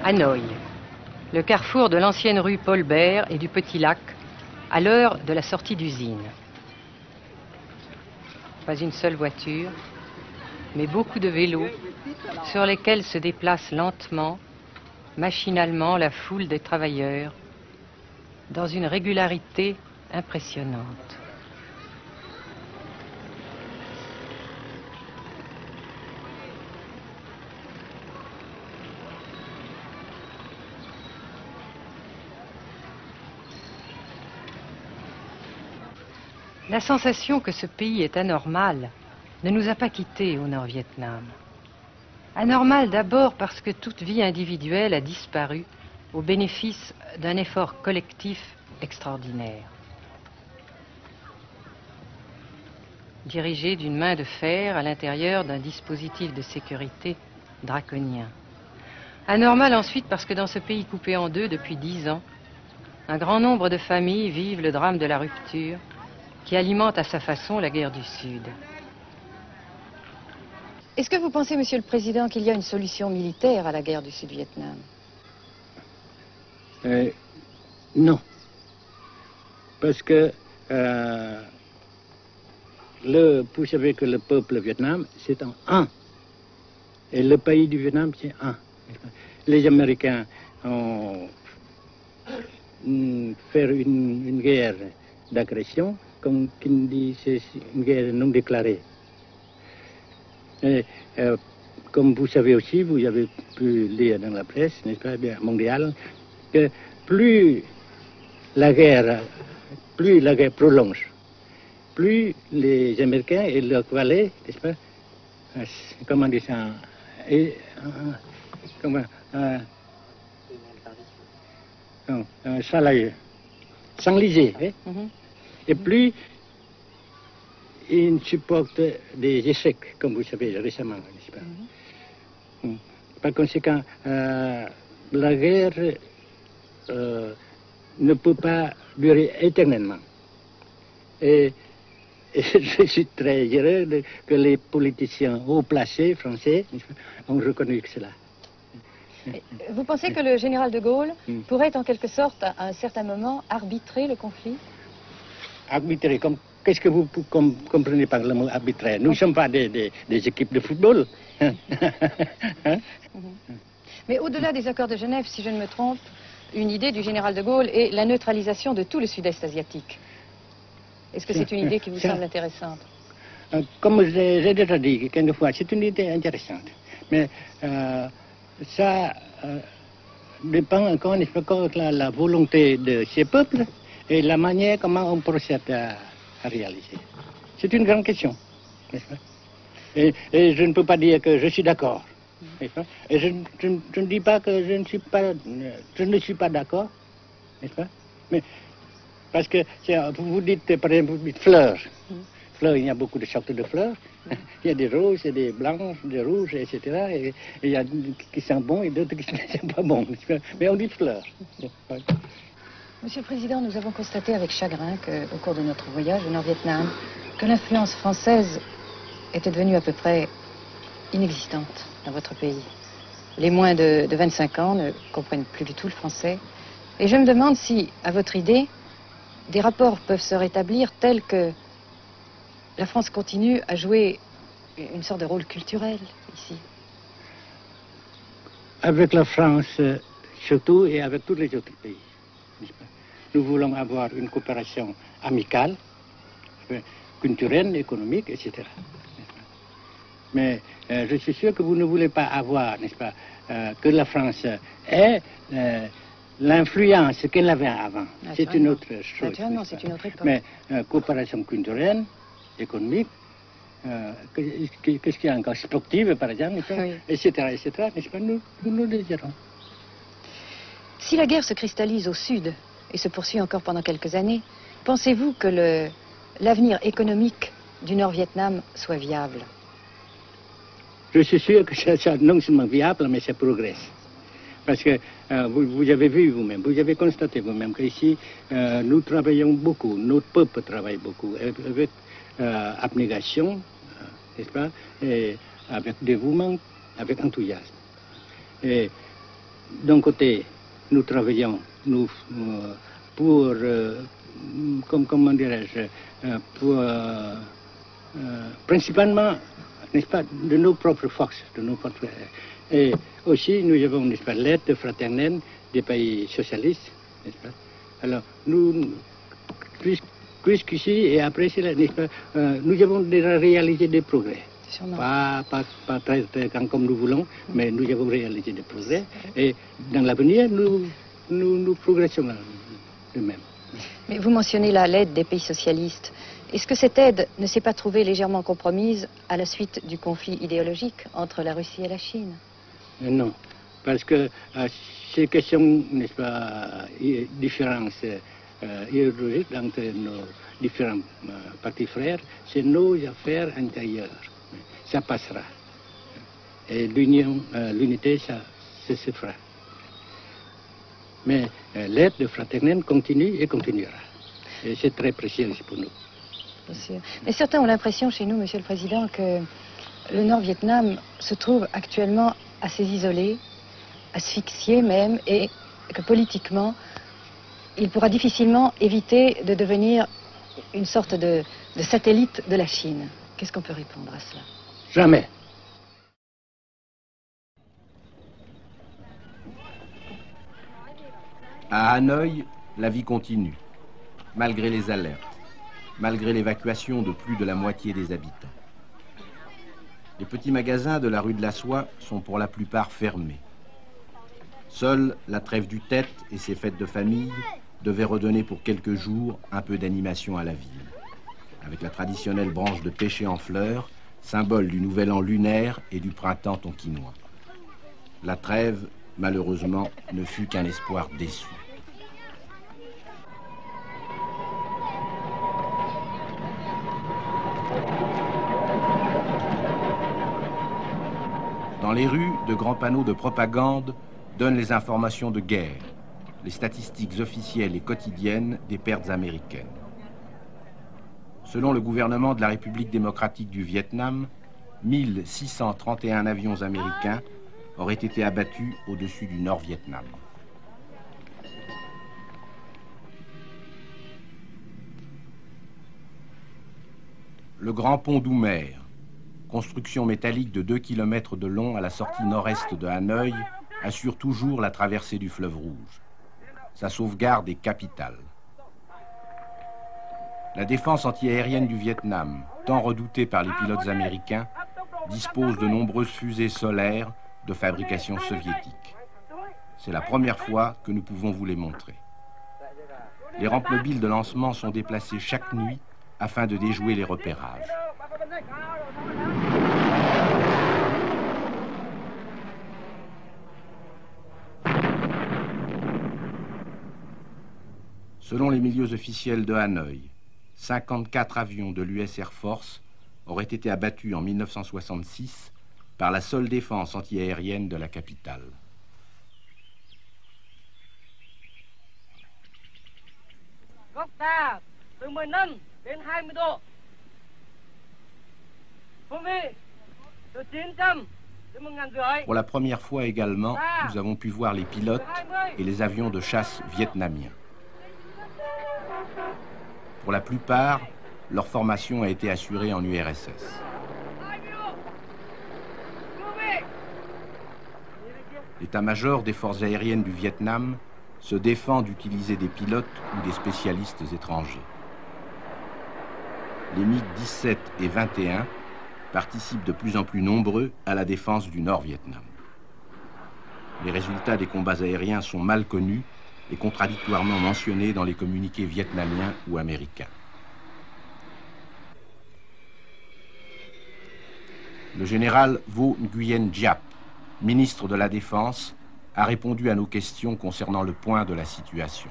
Hanoï, le carrefour de l'ancienne rue Paul Bert et du Petit Lac, à l'heure de la sortie d'usine. Pas une seule voiture, mais beaucoup de vélos sur lesquels se déplace lentement, machinalement la foule des travailleurs, dans une régularité impressionnante. La sensation que ce pays est anormal ne nous a pas quittés au Nord-Vietnam. Anormal d'abord parce que toute vie individuelle a disparu au bénéfice d'un effort collectif extraordinaire. Dirigé d'une main de fer à l'intérieur d'un dispositif de sécurité draconien. Anormal ensuite parce que dans ce pays coupé en deux depuis 10 ans, un grand nombre de familles vivent le drame de la rupture qui alimente à sa façon la guerre du Sud. Est-ce que vous pensez, Monsieur le Président, qu'il y a une solution militaire à la guerre du Sud-Vietnam? Non. Parce que vous savez que le peuple vietnam, c'est en un. Et le pays du Vietnam, c'est un. Les Américains ont fait une guerre d'agression, comme qui dit, c'est une guerre non déclarée. Et, comme vous savez aussi, vous avez pu lire dans la presse, n'est-ce pas, bien, mondiale, que plus la guerre prolonge, plus les Américains et leurs valets, n'est-ce pas, comment dire ça, s'enliser, et plus ils supportent des échecs, comme vous savez récemment, n'est-ce pas? Par conséquent, la guerre ne peut pas durer éternellement. Et je suis très heureux que les politiciens haut placés français ont reconnu cela. Vous pensez que le général de Gaulle pourrait en quelque sorte, à un certain moment, arbitrer le conflit? Arbitrer, qu'est-ce que vous comprenez par le mot arbitraire? Nous ne sommes pas des équipes de football. Mais au-delà des accords de Genève, si je ne me trompe, une idée du général de Gaulle est la neutralisation de tout le sud-est asiatique. Est-ce que c'est une idée qui vous semble intéressante? Comme j'ai déjà dit quelquefois, c'est une idée intéressante. Mais ça dépend encore une fois de la volonté de ces peuples et la manière comment on procède à réaliser. C'est une grande question, n'est-ce pas? Et je ne peux pas dire que je suis d'accord. Et je ne dis pas que je ne suis pas d'accord, n'est-ce pas? Mais parce que vous dites, par exemple, vous dites fleurs. Fleurs, il y a beaucoup de sortes de fleurs. Il y a des roses, et des blanches, des rouges, etc. Et il y a qui sont bons et d'autres qui ne sont pas bons. Mais on dit fleurs. Monsieur le Président, nous avons constaté avec chagrin qu'au cours de notre voyage au Nord-Vietnam, que l'influence française était devenue à peu près inexistante dans votre pays. Les moins de 25 ans ne comprennent plus du tout le français. Et je me demande si, à votre idée, des rapports peuvent se rétablir tels que la France continue à jouer une sorte de rôle culturel ici. Avec la France, surtout, et avec tous les autres pays. Nous voulons avoir une coopération amicale, culturelle, économique, etc. Mais je suis sûr que vous ne voulez pas avoir, n'est-ce pas, que la France ait l'influence qu'elle avait avant. C'est une autre chose. Naturellement, c'est une autre époque. Mais coopération culturelle, économique, qu'est-ce qu'il y a encore, sportive par exemple, oui. etc., n'est-ce pas, nous le désirons. Si la guerre se cristallise au sud et se poursuit encore pendant quelques années, pensez-vous que l'avenir économique du Nord-Vietnam soit viable? Je suis sûr que c'est non seulement viable, mais ça progresse. Parce que vous avez vu vous-même, vous avez constaté vous-même qu'ici, nous travaillons beaucoup, notre peuple travaille beaucoup, avec abnégation, n'est-ce pas, et avec dévouement, avec enthousiasme. Et d'un côté, nous travaillons pour, comment dirais-je, pour, principalement, n'est-ce pas, de nos propres forces, et aussi nous avons, n'est-ce pas, l'aide fraternelle des pays socialistes, n'est-ce pas. Alors, nous, jusqu'ici et après cela, n'est-ce pas, nous avons déjà réalisé des progrès. Pas très comme nous voulons, mais nous avons réalisé des progrès. Et dans l'avenir, nous progressons de même. Mais vous mentionnez là l'aide des pays socialistes. Est-ce que cette aide ne s'est pas trouvée légèrement compromise à la suite du conflit idéologique entre la Russie et la Chine? Non, parce que ces questions, n'est-ce pas, différences idéologiques entre nos différents partis frères, c'est nos affaires intérieures. Ça passera. Et l'unité, ça se fera. Mais l'aide fraternelle continue et continuera. Et c'est très précieux pour nous. Bien sûr. Mais certains ont l'impression chez nous, Monsieur le Président, que le Nord-Vietnam se trouve actuellement assez isolé, asphyxié même, et que politiquement, il pourra difficilement éviter de devenir une sorte de satellite de la Chine. Qu'est-ce qu'on peut répondre à cela? Jamais. À Hanoï, la vie continue, malgré les alertes, malgré l'évacuation de plus de la moitié des habitants. Les petits magasins de la rue de la Soie sont pour la plupart fermés. Seule la trêve du Tête et ses fêtes de famille devaient redonner pour quelques jours un peu d'animation à la ville, avec la traditionnelle branche de pêcher en fleurs, symbole du nouvel an lunaire et du printemps tonkinois. La trêve, malheureusement, ne fut qu'un espoir déçu. Dans les rues, de grands panneaux de propagande donnent les informations de guerre, les statistiques officielles et quotidiennes des pertes américaines. Selon le gouvernement de la République démocratique du Vietnam, 1631 avions américains auraient été abattus au-dessus du Nord-Vietnam. Le Grand Pont d'Oumer, construction métallique de 2 km de long à la sortie nord-est de Hanoï, assure toujours la traversée du fleuve Rouge. Sa sauvegarde est capitale. La défense antiaérienne du Vietnam, tant redoutée par les pilotes américains, dispose de nombreuses fusées solaires de fabrication soviétique. C'est la première fois que nous pouvons vous les montrer. Les rampes mobiles de lancement sont déplacées chaque nuit afin de déjouer les repérages. Selon les milieux officiels de Hanoï, 54 avions de l'US Air Force auraient été abattus en 1966 par la seule défense antiaérienne de la capitale. Pour la première fois également, nous avons pu voir les pilotes et les avions de chasse vietnamiens. Pour la plupart, leur formation a été assurée en URSS. L'état-major des forces aériennes du Vietnam se défend d'utiliser des pilotes ou des spécialistes étrangers. Les MiG-17 et 21 participent de plus en plus nombreux à la défense du Nord-Vietnam. Les résultats des combats aériens sont mal connus et contradictoirement mentionnés dans les communiqués vietnamiens ou américains. Le général Vo Nguyen Giap, ministre de la Défense, a répondu à nos questions concernant le point de la situation.